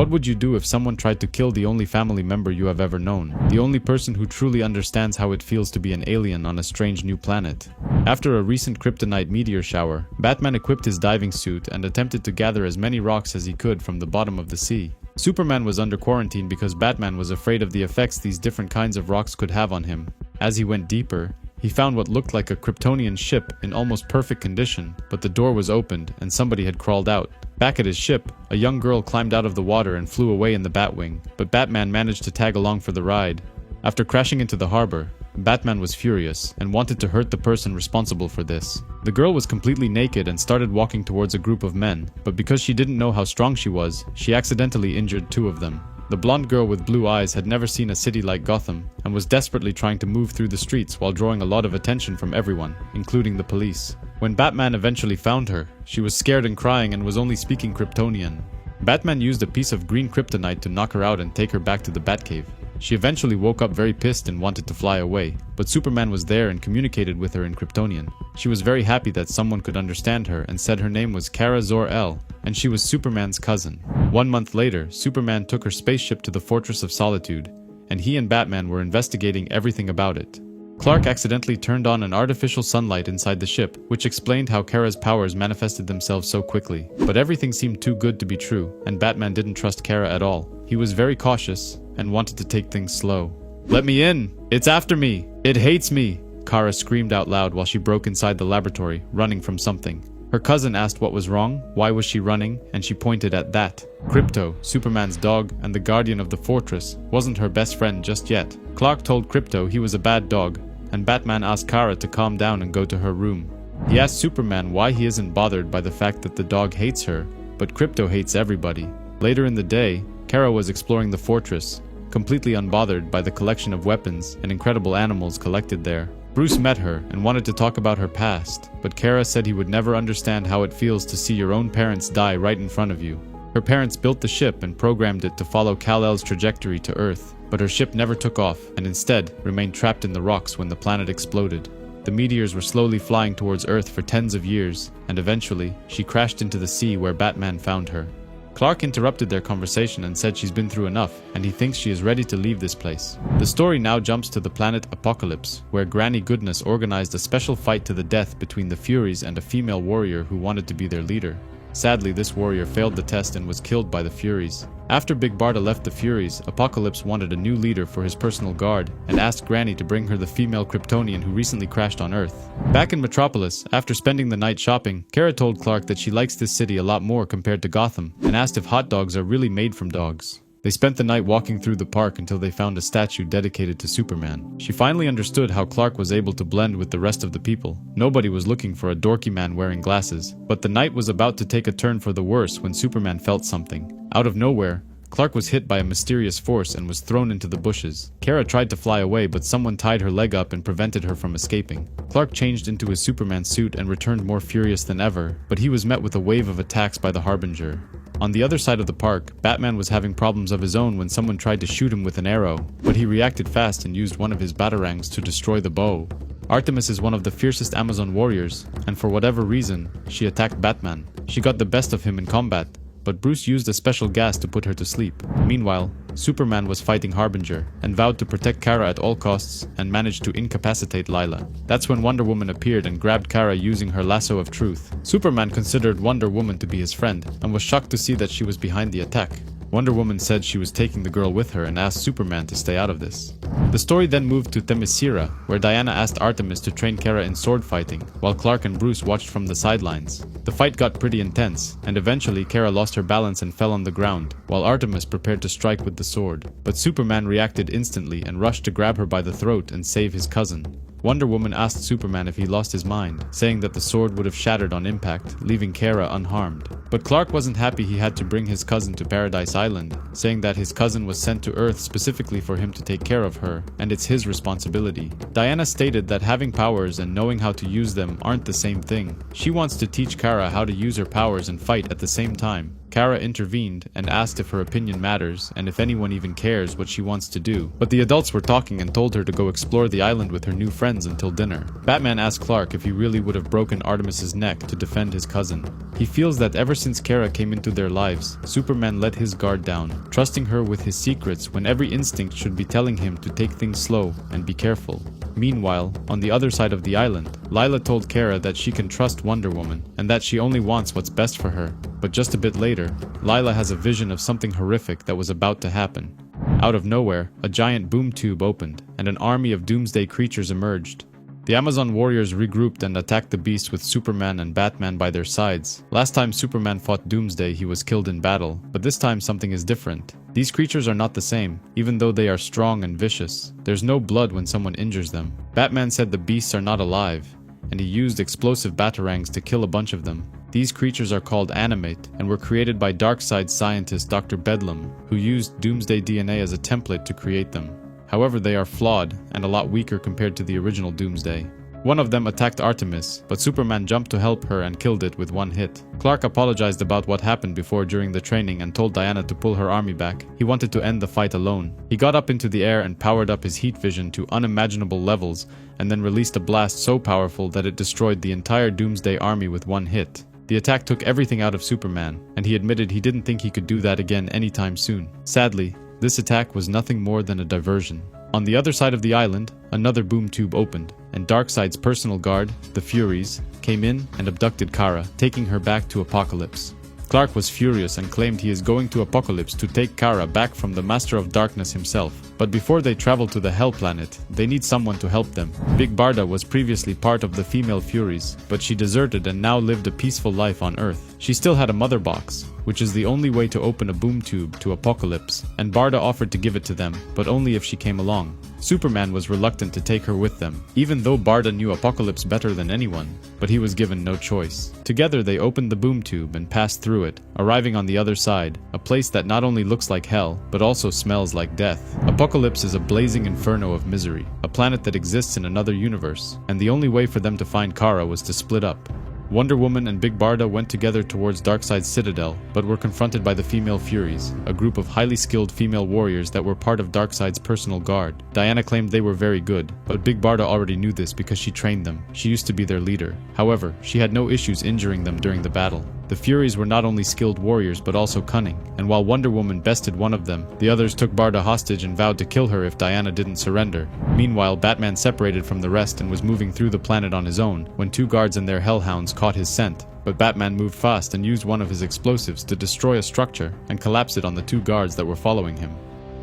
What would you do if someone tried to kill the only family member you have ever known? The only person who truly understands how it feels to be an alien on a strange new planet. After a recent kryptonite meteor shower, Batman equipped his diving suit and attempted to gather as many rocks as he could from the bottom of the sea. Superman was under quarantine because Batman was afraid of the effects these different kinds of rocks could have on him. As he went deeper, he found what looked like a Kryptonian ship in almost perfect condition, but the door was opened and somebody had crawled out. Back at his ship, a young girl climbed out of the water and flew away in the Batwing, but Batman managed to tag along for the ride. After crashing into the harbor, Batman was furious and wanted to hurt the person responsible for this. The girl was completely naked and started walking towards a group of men, but because she didn't know how strong she was, she accidentally injured two of them. The blonde girl with blue eyes had never seen a city like Gotham and was desperately trying to move through the streets while drawing a lot of attention from everyone, including the police. When Batman eventually found her, she was scared and crying and was only speaking Kryptonian. Batman used a piece of green kryptonite to knock her out and take her back to the Batcave. She eventually woke up very pissed and wanted to fly away, but Superman was there and communicated with her in Kryptonian. She was very happy that someone could understand her and said her name was Kara Zor-El, and she was Superman's cousin. 1 month later, Superman took her spaceship to the Fortress of Solitude, and he and Batman were investigating everything about it. Clark accidentally turned on an artificial sunlight inside the ship, which explained how Kara's powers manifested themselves so quickly. But everything seemed too good to be true, and Batman didn't trust Kara at all. He was very cautious and wanted to take things slow. "Let me in! It's after me! It hates me!" Kara screamed out loud while she broke inside the laboratory, running from something. Her cousin asked what was wrong, why was she running, and she pointed at that. Krypto, Superman's dog and the guardian of the fortress, wasn't her best friend just yet. Clark told Krypto he was a bad dog, and Batman asked Kara to calm down and go to her room. He asked Superman why he isn't bothered by the fact that the dog hates her, but Krypto hates everybody. Later in the day, Kara was exploring the fortress, completely unbothered by the collection of weapons and incredible animals collected there. Bruce met her and wanted to talk about her past, but Kara said he would never understand how it feels to see your own parents die right in front of you. Her parents built the ship and programmed it to follow Kal-El's trajectory to Earth, but her ship never took off and instead remained trapped in the rocks when the planet exploded. The meteors were slowly flying towards Earth for tens of years, and eventually, she crashed into the sea where Batman found her. Clark interrupted their conversation and said she's been through enough, and he thinks she is ready to leave this place. The story now jumps to the planet Apokolips, where Granny Goodness organized a special fight to the death between the Furies and a female warrior who wanted to be their leader. Sadly, this warrior failed the test and was killed by the Furies. After Big Barda left the Furies, Apokolips wanted a new leader for his personal guard and asked Granny to bring her the female Kryptonian who recently crashed on Earth. Back in Metropolis, after spending the night shopping, Kara told Clark that she likes this city a lot more compared to Gotham and asked if hot dogs are really made from dogs. They spent the night walking through the park until they found a statue dedicated to Superman. She finally understood how Clark was able to blend with the rest of the people. Nobody was looking for a dorky man wearing glasses. But the night was about to take a turn for the worse when Superman felt something. Out of nowhere, Clark was hit by a mysterious force and was thrown into the bushes. Kara tried to fly away, but someone tied her leg up and prevented her from escaping. Clark changed into his Superman suit and returned more furious than ever, but he was met with a wave of attacks by the Harbinger. On the other side of the park, Batman was having problems of his own when someone tried to shoot him with an arrow, but he reacted fast and used one of his batarangs to destroy the bow. Artemis is one of the fiercest Amazon warriors, and for whatever reason, she attacked Batman. She got the best of him in combat, but Bruce used a special gas to put her to sleep. Meanwhile, Superman was fighting Harbinger and vowed to protect Kara at all costs and managed to incapacitate Lyla. That's when Wonder Woman appeared and grabbed Kara using her lasso of truth. Superman considered Wonder Woman to be his friend and was shocked to see that she was behind the attack. Wonder Woman said she was taking the girl with her and asked Superman to stay out of this. The story then moved to Themyscira, where Diana asked Artemis to train Kara in sword fighting, while Clark and Bruce watched from the sidelines. The fight got pretty intense, and eventually Kara lost her balance and fell on the ground, while Artemis prepared to strike with the sword. But Superman reacted instantly and rushed to grab her by the throat and save his cousin. Wonder Woman asked Superman if he lost his mind, saying that the sword would have shattered on impact, leaving Kara unharmed. But Clark wasn't happy he had to bring his cousin to Paradise Island, saying that his cousin was sent to Earth specifically for him to take care of her, and it's his responsibility. Diana stated that having powers and knowing how to use them aren't the same thing. She wants to teach Kara how to use her powers and fight at the same time. Kara intervened and asked if her opinion matters and if anyone even cares what she wants to do. But the adults were talking and told her to go explore the island with her new friends until dinner. Batman asked Clark if he really would have broken Artemis's neck to defend his cousin. He feels that ever since Kara came into their lives, Superman let his guard down, trusting her with his secrets when every instinct should be telling him to take things slow and be careful. Meanwhile, on the other side of the island, Lila told Kara that she can trust Wonder Woman and that she only wants what's best for her. But just a bit later, Lila has a vision of something horrific that was about to happen. Out of nowhere, a giant boom tube opened, and an army of doomsday creatures emerged. The Amazon warriors regrouped and attacked the beast with Superman and Batman by their sides. Last time Superman fought Doomsday, he was killed in battle, but this time something is different. These creatures are not the same, even though they are strong and vicious. There's no blood when someone injures them. Batman said the beasts are not alive, and he used explosive batarangs to kill a bunch of them. These creatures are called Animate and were created by Darkseid scientist Dr. Bedlam, who used Doomsday DNA as a template to create them. However, they are flawed and a lot weaker compared to the original Doomsday. One of them attacked Artemis, but Superman jumped to help her and killed it with one hit. Clark apologized about what happened before during the training and told Diana to pull her army back. He wanted to end the fight alone. He got up into the air and powered up his heat vision to unimaginable levels and then released a blast so powerful that it destroyed the entire Doomsday army with one hit. The attack took everything out of Superman, and he admitted he didn't think he could do that again anytime soon. Sadly, this attack was nothing more than a diversion. On the other side of the island, another boom tube opened, and Darkseid's personal guard, the Furies, came in and abducted Kara, taking her back to Apokolips. Clark was furious and claimed he is going to Apokolips to take Kara back from the Master of Darkness himself. But before they travel to the Hell Planet, they need someone to help them. Big Barda was previously part of the female Furies, but she deserted and now lived a peaceful life on Earth. She still had a mother box, which is the only way to open a boom tube to Apokolips, and Barda offered to give it to them, but only if she came along. Superman was reluctant to take her with them, even though Barda knew Apokolips better than anyone, but he was given no choice. Together they opened the boom tube and passed through it, arriving on the other side, a place that not only looks like hell, but also smells like death. Apokolips is a blazing inferno of misery, a planet that exists in another universe, and the only way for them to find Kara was to split up. Wonder Woman and Big Barda went together towards Darkseid's citadel, but were confronted by the female Furies, a group of highly skilled female warriors that were part of Darkseid's personal guard. Diana claimed they were very good, but Big Barda already knew this because she trained them. She used to be their leader. However, she had no issues injuring them during the battle. The Furies were not only skilled warriors but also cunning, and while Wonder Woman bested one of them, the others took Barda hostage and vowed to kill her if Diana didn't surrender. Meanwhile, Batman separated from the rest and was moving through the planet on his own when two guards and their hellhounds caught his scent. But Batman moved fast and used one of his explosives to destroy a structure and collapse it on the two guards that were following him.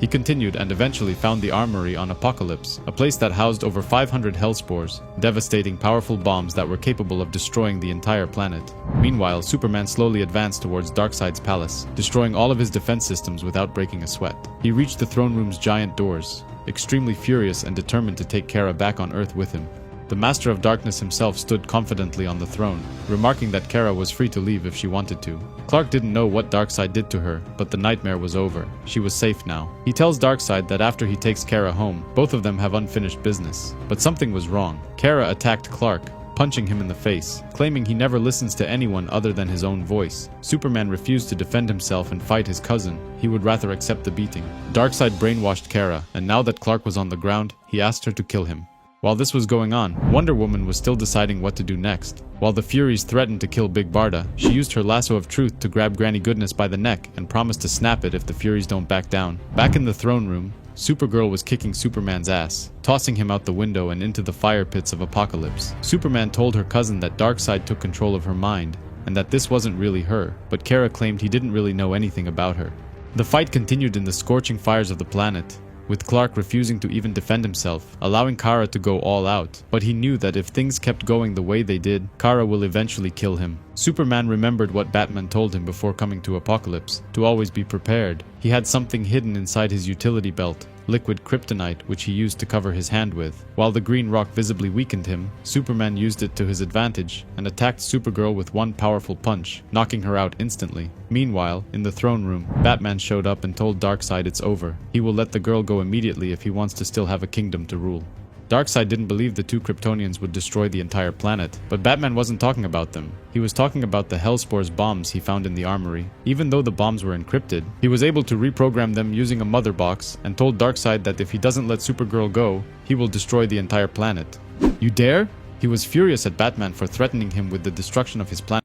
He continued and eventually found the armory on Apokolips, a place that housed over 500 Hellspores, devastating powerful bombs that were capable of destroying the entire planet. Meanwhile, Superman slowly advanced towards Darkseid's palace, destroying all of his defense systems without breaking a sweat. He reached the throne room's giant doors, extremely furious and determined to take Kara back on Earth with him. The Master of Darkness himself stood confidently on the throne, remarking that Kara was free to leave if she wanted to. Clark didn't know what Darkseid did to her, but the nightmare was over. She was safe now. He tells Darkseid that after he takes Kara home, both of them have unfinished business. But something was wrong. Kara attacked Clark, punching him in the face, claiming he never listens to anyone other than his own voice. Superman refused to defend himself and fight his cousin. He would rather accept the beating. Darkseid brainwashed Kara, and now that Clark was on the ground, he asked her to kill him. While this was going on, Wonder Woman was still deciding what to do next. While the Furies threatened to kill Big Barda, she used her lasso of truth to grab Granny Goodness by the neck and promised to snap it if the Furies don't back down. Back in the throne room, Supergirl was kicking Superman's ass, tossing him out the window and into the fire pits of Apokolips. Superman told her cousin that Darkseid took control of her mind, and that this wasn't really her, but Kara claimed he didn't really know anything about her. The fight continued in the scorching fires of the planet, with Clark refusing to even defend himself, allowing Kara to go all out. But he knew that if things kept going the way they did, Kara will eventually kill him. Superman remembered what Batman told him before coming to Apokolips, to always be prepared. He had something hidden inside his utility belt, liquid kryptonite, which he used to cover his hand with. While the green rock visibly weakened him, Superman used it to his advantage and attacked Supergirl with one powerful punch, knocking her out instantly. Meanwhile, in the throne room, Batman showed up and told Darkseid it's over. He will let the girl go immediately if he wants to still have a kingdom to rule. Darkseid didn't believe the two Kryptonians would destroy the entire planet, but Batman wasn't talking about them. He was talking about the Hellspor's bombs he found in the armory. Even though the bombs were encrypted, he was able to reprogram them using a mother box and told Darkseid that if he doesn't let Supergirl go, he will destroy the entire planet. You dare? He was furious at Batman for threatening him with the destruction of his planet.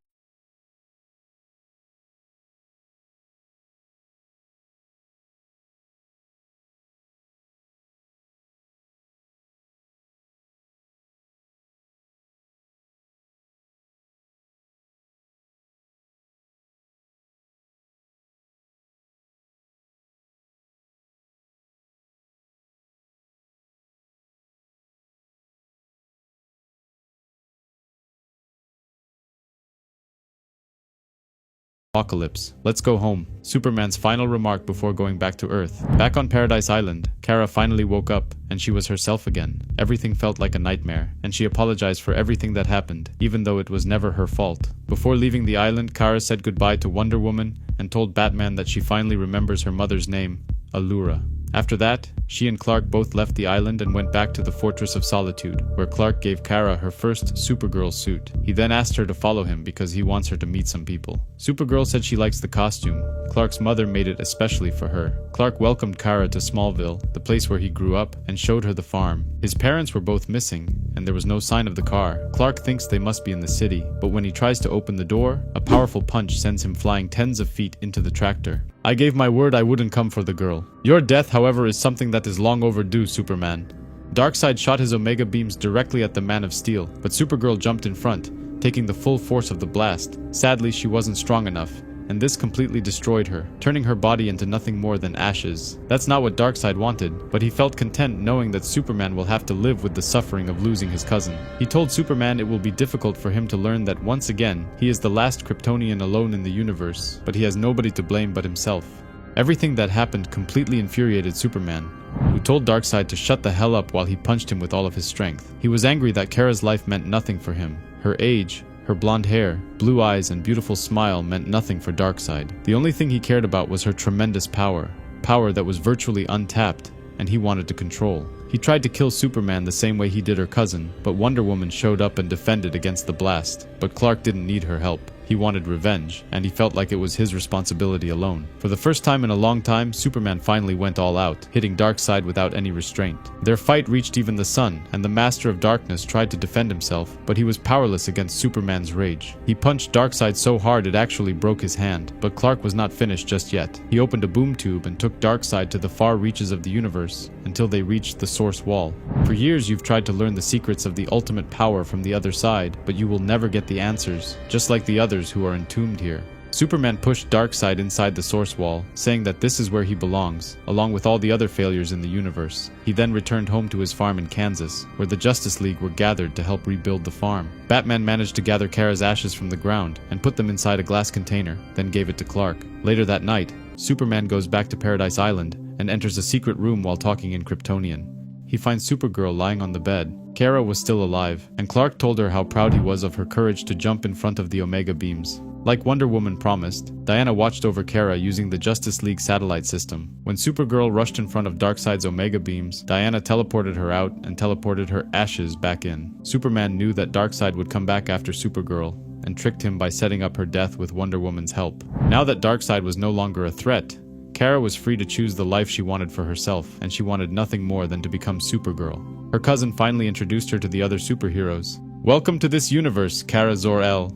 Apocalypse. Let's go home. Superman's final remark before going back to Earth. Back on Paradise Island, Kara finally woke up, and she was herself again. Everything felt like a nightmare, and she apologized for everything that happened, even though it was never her fault. Before leaving the island, Kara said goodbye to Wonder Woman, and told Batman that she finally remembers her mother's name, Allura. After that, she and Clark both left the island and went back to the Fortress of Solitude, where Clark gave Kara her first Supergirl suit. He then asked her to follow him because he wants her to meet some people. Supergirl said she likes the costume. Clark's mother made it especially for her. Clark welcomed Kara to Smallville, the place where he grew up, and showed her the farm. His parents were both missing, and there was no sign of the car. Clark thinks they must be in the city, but when he tries to open the door, a powerful punch sends him flying tens of feet into the tractor. I gave my word I wouldn't come for the girl. Your death, however, is something that is long overdue, Superman. Darkseid shot his Omega beams directly at the Man of Steel, but Supergirl jumped in front, taking the full force of the blast. Sadly, she wasn't strong enough, and this completely destroyed her, turning her body into nothing more than ashes. That's not what Darkseid wanted, but he felt content knowing that Superman will have to live with the suffering of losing his cousin. He told Superman it will be difficult for him to learn that once again, he is the last Kryptonian alone in the universe, but he has nobody to blame but himself. Everything that happened completely infuriated Superman, who told Darkseid to shut the hell up while he punched him with all of his strength. He was angry that Kara's life meant nothing for him. Her age, her blonde hair, blue eyes, and beautiful smile meant nothing for Darkseid. The only thing he cared about was her tremendous power that was virtually untapped, and he wanted to control. He tried to kill Superman the same way he did her cousin, but Wonder Woman showed up and defended against the blast. But Clark didn't need her help. He wanted revenge, and he felt like it was his responsibility alone. For the first time in a long time, Superman finally went all out, hitting Darkseid without any restraint. Their fight reached even the sun, and the Master of Darkness tried to defend himself, but he was powerless against Superman's rage. He punched Darkseid so hard it actually broke his hand, but Clark was not finished just yet. He opened a boom tube and took Darkseid to the far reaches of the universe, until they reached the source wall. For years you've tried to learn the secrets of the ultimate power from the other side, but you will never get the answers, just like the others who are entombed here. Superman pushed Darkseid inside the source wall, saying that this is where he belongs, along with all the other failures in the universe. He then returned home to his farm in Kansas, where the Justice League were gathered to help rebuild the farm. Batman managed to gather Kara's ashes from the ground and put them inside a glass container, then gave it to Clark. Later that night, Superman goes back to Paradise Island and enters a secret room while talking in Kryptonian. He finds Supergirl lying on the bed. Kara was still alive, and Clark told her how proud he was of her courage to jump in front of the Omega beams. Like Wonder Woman promised, Diana watched over Kara using the Justice League satellite system. When Supergirl rushed in front of Darkseid's Omega beams, Diana teleported her out and teleported her ashes back in. Superman knew that Darkseid would come back after Supergirl, and tricked him by setting up her death with Wonder Woman's help. Now that Darkseid was no longer a threat, Kara was free to choose the life she wanted for herself, and she wanted nothing more than to become Supergirl. Her cousin finally introduced her to the other superheroes. Welcome to this universe, Kara Zor-El.